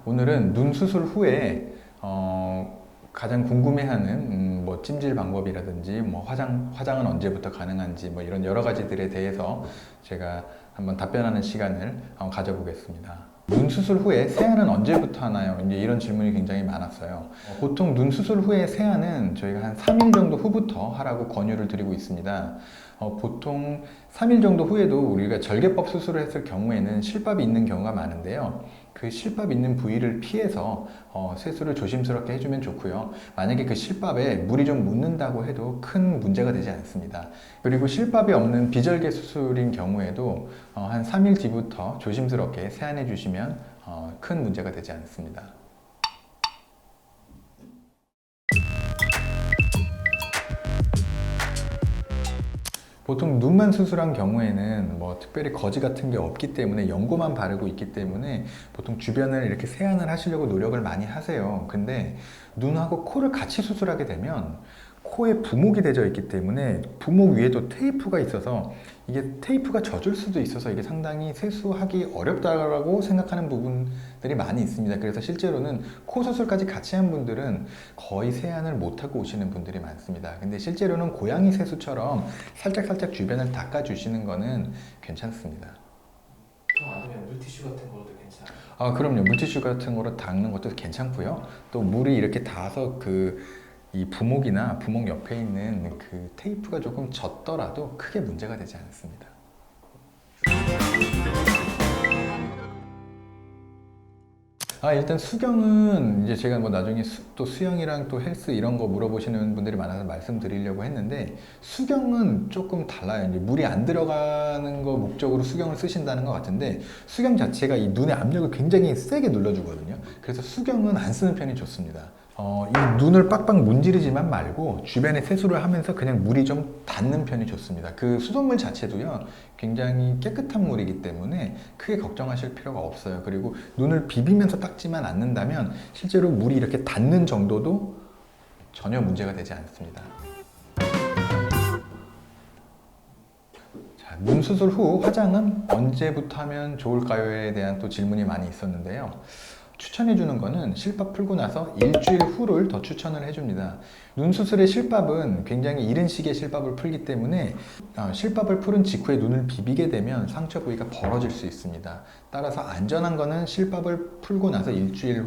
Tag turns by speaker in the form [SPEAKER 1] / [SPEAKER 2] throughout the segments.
[SPEAKER 1] 오늘은 눈 수술 후에 가장 궁금해하는 뭐 찜질 방법이라든지 뭐 화장은 언제부터 가능한지 뭐 이런 여러 가지들에 대해서 제가 한번 답변하는 시간을 가져보겠습니다. 눈 수술 후에 세안은 언제부터 하나요? 이제 이런 질문이 굉장히 많았어요. 보통 눈 수술 후에 세안은 저희가 한 3일 정도 후부터 하라고 권유를 드리고 있습니다. 보통 3일 정도 후에도 우리가 절개법 수술을 했을 경우에는 실밥이 있는 경우가 많은데요. 그 실밥 있는 부위를 피해서 세수를 조심스럽게 해주면 좋고요. 만약에 그 실밥에 물이 좀 묻는다고 해도 큰 문제가 되지 않습니다. 그리고 실밥이 없는 비절개 수술인 경우에도 한 3일 뒤부터 조심스럽게 세안해 주시면 큰 문제가 되지 않습니다. 보통 눈만 수술한 경우에는 뭐 특별히 거즈 같은 게 없기 때문에 연고만 바르고 있기 때문에 보통 주변을 이렇게 세안을 하시려고 노력을 많이 하세요. 근데 눈하고 코를 같이 수술하게 되면 코에 부목이 되어 있기 때문에 부목 위에도 테이프가 있어서 이게 테이프가 젖을 수도 있어서 이게 상당히 세수하기 어렵다고 생각하는 부분들이 많이 있습니다. 그래서 실제로는 코 수술까지 같이 한 분들은 거의 세안을 못하고 오시는 분들이 많습니다. 근데 실제로는 고양이 세수처럼 살짝살짝 주변을 닦아주시는 거는 괜찮습니다.
[SPEAKER 2] 통 아니면 물티슈 같은 거로도 괜찮아요?
[SPEAKER 1] 그럼요. 물티슈 같은 거로 닦는 것도 괜찮고요. 또 물이 이렇게 닿아서 이 부목이나 부목 옆에 있는 그 테이프가 조금 젖더라도 크게 문제가 되지 않습니다. 일단 수경은 이제 제가 뭐 나중에 또 수영이랑 또 헬스 이런 거 물어보시는 분들이 많아서 말씀드리려고 했는데 수경은 조금 달라요. 이제 물이 안 들어가는 거 목적으로 수경을 쓰신다는 것 같은데 수경 자체가 이 눈의 압력을 굉장히 세게 눌러주거든요. 그래서 수경은 안 쓰는 편이 좋습니다. 이 눈을 빡빡 문지르지만 말고 주변에 세수를 하면서 그냥 물이 좀 닿는 편이 좋습니다. 그 수돗물 자체도요 굉장히 깨끗한 물이기 때문에 크게 걱정하실 필요가 없어요. 그리고 눈을 비비면서 닦지만 않는다면 실제로 물이 이렇게 닿는 정도도 전혀 문제가 되지 않습니다. 자, 눈 수술 후 화장은 언제부터 하면 좋을까요에 대한 또 질문이 많이 있었는데요. 추천해주는 거는 실밥 풀고 나서 일주일 후를 더 추천을 해줍니다. 눈 수술의 실밥은 굉장히 이른 시기에 실밥을 풀기 때문에 실밥을 풀은 직후에 눈을 비비게 되면 상처 부위가 벌어질 수 있습니다. 따라서 안전한 거는 실밥을 풀고 나서 일주일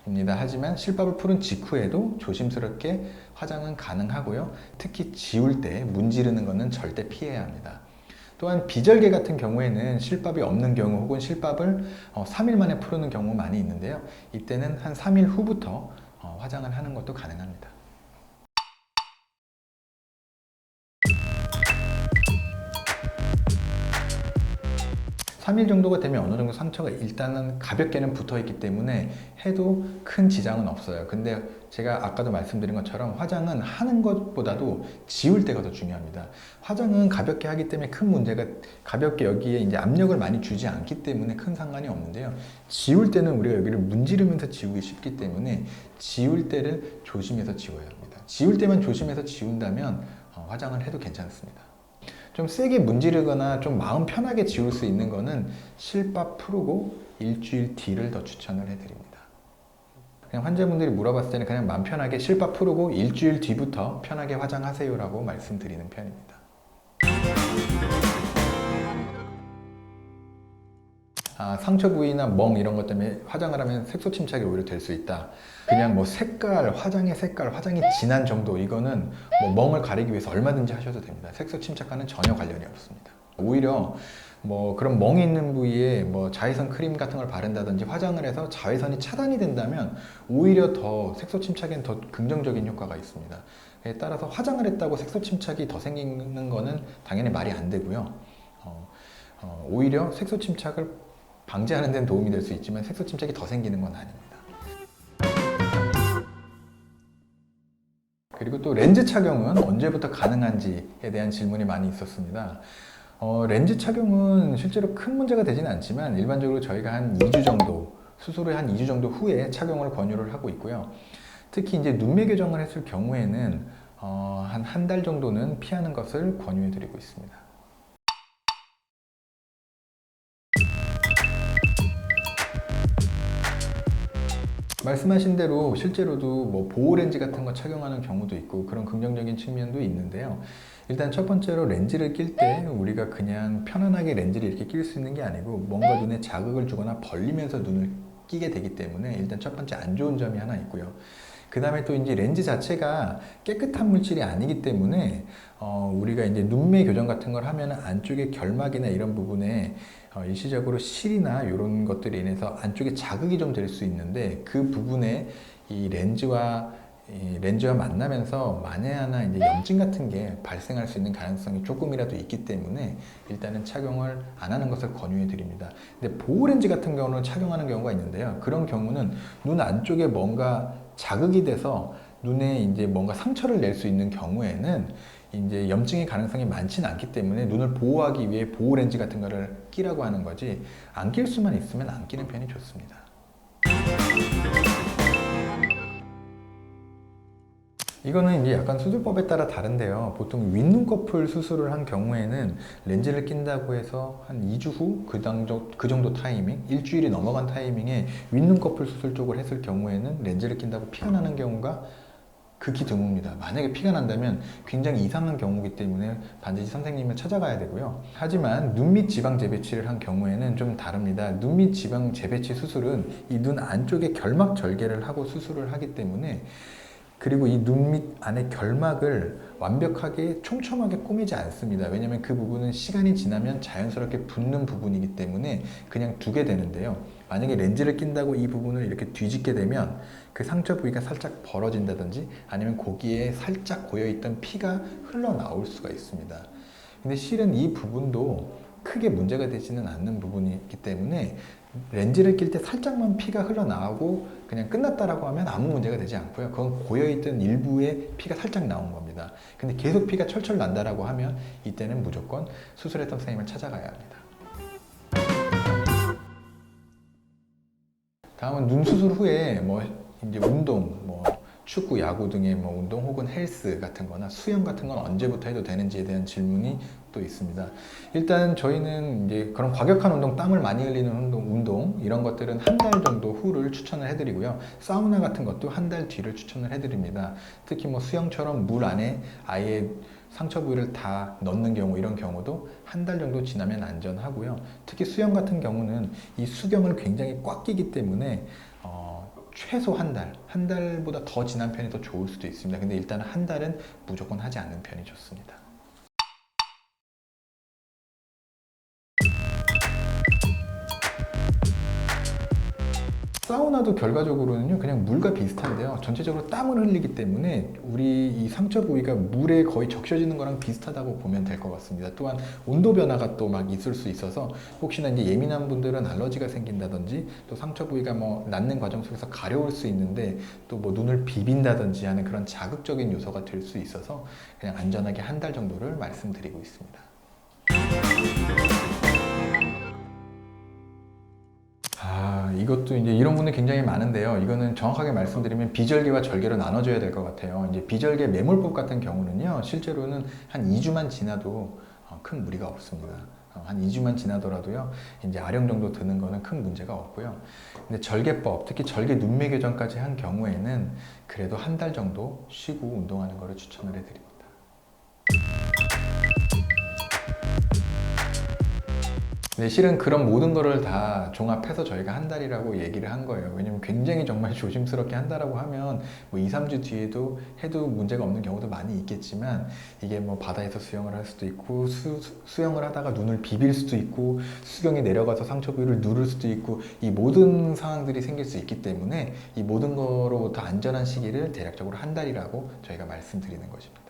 [SPEAKER 1] 후입니다. 하지만 실밥을 풀은 직후에도 조심스럽게 화장은 가능하고요. 특히 지울 때 문지르는 거는 절대 피해야 합니다. 또한 비절개 같은 경우에는 실밥이 없는 경우 혹은 실밥을 3일 만에 푸는 경우 많이 있는데요. 이때는 한 3일 후부터 화장을 하는 것도 가능합니다. 3일 정도가 되면 어느 정도 상처가 일단은 가볍게는 붙어 있기 때문에 해도 큰 지장은 없어요. 근데 제가 아까도 말씀드린 것처럼 화장은 하는 것보다도 지울 때가 더 중요합니다. 화장은 가볍게 하기 때문에 큰 문제가 가볍게 여기에 이제 압력을 많이 주지 않기 때문에 큰 상관이 없는데요. 지울 때는 우리가 여기를 문지르면서 지우기 쉽기 때문에 지울 때를 조심해서 지워야 합니다. 지울 때만 조심해서 지운다면 화장을 해도 괜찮습니다. 좀 세게 문지르거나 좀 마음 편하게 지울 수 있는 거는 실밥 풀고 일주일 뒤를 더 추천을 해드립니다. 그냥 환자분들이 물어봤을 때는 그냥 마음 편하게 실밥 풀고 일주일 뒤부터 편하게 화장하세요 라고 말씀드리는 편입니다. 상처 부위나 멍 이런 것 때문에 화장을 하면 색소 침착이 오히려 될 수 있다. 그냥 뭐 화장의 색깔, 화장이 진한 정도 이거는 뭐 멍을 가리기 위해서 얼마든지 하셔도 됩니다. 색소 침착과는 전혀 관련이 없습니다. 오히려 뭐 그런 멍이 있는 부위에 뭐 자외선 크림 같은 걸 바른다든지 화장을 해서 자외선이 차단이 된다면 오히려 더 색소 침착에는 더 긍정적인 효과가 있습니다. 따라서 화장을 했다고 색소 침착이 더 생기는 거는 당연히 말이 안 되고요. 오히려 색소 침착을 방지하는 데는 도움이 될 수 있지만 색소 침착이 더 생기는 건 아닙니다. 그리고 또 렌즈 착용은 언제부터 가능한지에 대한 질문이 많이 있었습니다. 렌즈 착용은 실제로 큰 문제가 되지는 않지만 일반적으로 저희가 한 2주 정도, 수술 후 한 2주 정도 후에 착용을 권유를 하고 있고요. 특히 이제 눈매 교정을 했을 경우에는 한 달 정도는 피하는 것을 권유해 드리고 있습니다. 말씀하신 대로 실제로도 뭐 보호 렌즈 같은 거 착용하는 경우도 있고 그런 긍정적인 측면도 있는데요. 일단 첫 번째로 렌즈를 낄 때 우리가 그냥 편안하게 렌즈를 이렇게 낄 수 있는 게 아니고 뭔가 눈에 자극을 주거나 벌리면서 눈을 끼게 되기 때문에 일단 첫 번째 안 좋은 점이 하나 있고요. 그 다음에 또 이제 렌즈 자체가 깨끗한 물질이 아니기 때문에 우리가 이제 눈매 교정 같은 걸 하면 안쪽에 결막이나 이런 부분에 일시적으로 실이나 이런 것들이 인해서 안쪽에 자극이 좀 될 수 있는데 그 부분에 이 렌즈와 만나면서 만에 하나 이제 염증 같은 게 발생할 수 있는 가능성이 조금이라도 있기 때문에 일단은 착용을 안 하는 것을 권유해 드립니다. 근데 보호 렌즈 같은 경우는 착용하는 경우가 있는데요. 그런 경우는 눈 안쪽에 뭔가 자극이 돼서 눈에 이제 뭔가 상처를 낼 수 있는 경우에는 이제 염증의 가능성이 많지는 않기 때문에 눈을 보호하기 위해 보호 렌즈 같은 거를 끼라고 하는 거지 안 낄 수만 있으면 안 끼는 편이 좋습니다. 이거는 이제 약간 수술법에 따라 다른데요. 보통 윗눈꺼풀 수술을 한 경우에는 렌즈를 낀다고 해서 한 2주 후 그 정도 타이밍, 일주일이 넘어간 타이밍에 윗눈꺼풀 수술 쪽을 했을 경우에는 렌즈를 낀다고 피가 나는 경우가 극히 드뭅니다. 만약에 피가 난다면 굉장히 이상한 경우이기 때문에 반드시 선생님을 찾아가야 되고요. 하지만 눈밑 지방 재배치를 한 경우에는 좀 다릅니다. 눈밑 지방 재배치 수술은 이 눈 안쪽에 결막 절개를 하고 수술을 하기 때문에 그리고 이 눈밑 안에 결막을 완벽하게 촘촘하게 꾸미지 않습니다. 왜냐하면 그 부분은 시간이 지나면 자연스럽게 붓는 부분이기 때문에 그냥 두게 되는데요. 만약에 렌즈를 낀다고 이 부분을 이렇게 뒤집게 되면 그 상처 부위가 살짝 벌어진다든지 아니면 거기에 살짝 고여있던 피가 흘러나올 수가 있습니다. 근데 실은 이 부분도 크게 문제가 되지는 않는 부분이기 때문에 렌즈를 낄 때 살짝만 피가 흘러나오고 그냥 끝났다라고 하면 아무 문제가 되지 않고요. 그건 고여있던 일부의 피가 살짝 나온 겁니다. 근데 계속 피가 철철 난다라고 하면 이때는 무조건 수술했던 선생님을 찾아가야 합니다. 다음은 눈 수술 후에 뭐 이제 운동, 뭐 축구, 야구 등의 뭐 운동 혹은 헬스 같은 거나 수영 같은 건 언제부터 해도 되는지에 대한 질문이 또 있습니다. 일단 저희는 이제 그런 과격한 운동, 땀을 많이 흘리는 운동 이런 것들은 한 달 정도 후를 추천을 해드리고요. 사우나 같은 것도 한 달 뒤를 추천을 해드립니다. 특히 뭐 수영처럼 물 안에 아예 상처 부위를 다 넣는 경우 이런 경우도 한 달 정도 지나면 안전하고요. 특히 수영 같은 경우는 이 수경을 굉장히 꽉 끼기 때문에 최소 한 달보다 더 지난 편이 더 좋을 수도 있습니다. 근데 일단 한 달은 무조건 하지 않는 편이 좋습니다. 사우나도 결과적으로는요 그냥 물과 비슷한데요. 전체적으로 땀을 흘리기 때문에 우리 이 상처 부위가 물에 거의 적셔지는 거랑 비슷하다고 보면 될 것 같습니다. 또한 온도 변화가 또 막 있을 수 있어서 혹시나 이제 예민한 분들은 알러지가 생긴다든지 또 상처 부위가 뭐 낫는 과정 속에서 가려울 수 있는데 또 뭐 눈을 비빈다든지 하는 그런 자극적인 요소가 될 수 있어서 그냥 안전하게 한 달 정도를 말씀드리고 있습니다. 이것도 이제 이런 분들 굉장히 많은데요. 이거는 정확하게 말씀드리면 비절개와 절개로 나눠줘야 될 것 같아요. 이제 비절개 매몰법 같은 경우는요, 실제로는 한 2주만 지나도 큰 무리가 없습니다. 한 2주만 지나더라도요, 이제 아령 정도 드는 거는 큰 문제가 없고요. 근데 절개법, 특히 절개 눈매 교정까지 한 경우에는 그래도 한 달 정도 쉬고 운동하는 거를 추천을 해드립니다. 네, 실은 그런 모든 거를 다 종합해서 저희가 한 달이라고 얘기를 한 거예요. 왜냐면 굉장히 정말 조심스럽게 한다라고 하면 뭐 2, 3주 뒤에도 해도 문제가 없는 경우도 많이 있겠지만 이게 뭐 바다에서 수영을 할 수도 있고 수영을 하다가 눈을 비빌 수도 있고 수경이 내려가서 상처 부위를 누를 수도 있고 이 모든 상황들이 생길 수 있기 때문에 이 모든 거로부터 안전한 시기를 대략적으로 한 달이라고 저희가 말씀드리는 것입니다.